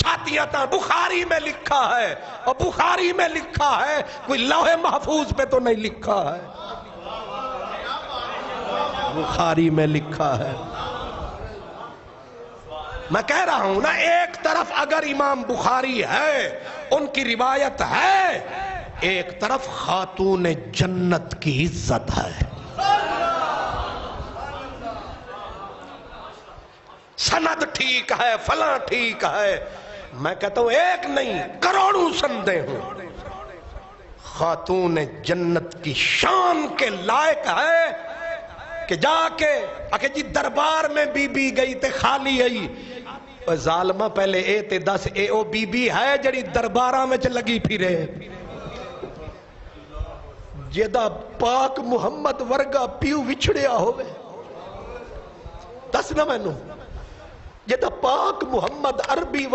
چھاتیاں تھا، بخاری میں لکھا ہے، اور بخاری میں لکھا ہے، کوئی لوح محفوظ پہ تو نہیں لکھا ہے، بخاری میں لکھا ہے۔ میں کہہ رہا ہوں نا، ایک طرف اگر امام بخاری ہے، ان کی روایت ہے، ایک طرف خاتون جنت کی عزت ہے، سند ٹھیک ہے، فلاں ٹھیک ہے، میں کہتا ہوں ایک نہیں کروڑوں سندیں ہوں، خاتون جنت کی شان کے لائق ہے کہ جا کے اکھے جی دربار میں بی بی گئی تے خالی آئی، ظالمہ پہلے اے تے دس اے او بی بی ہے جڑی درباراں میں لگی پھرے، جیدہ پاک محمد ورگا پیو وچھڑیا ہوئے، دس نہ میں نو جیدہ پاک محمد عربی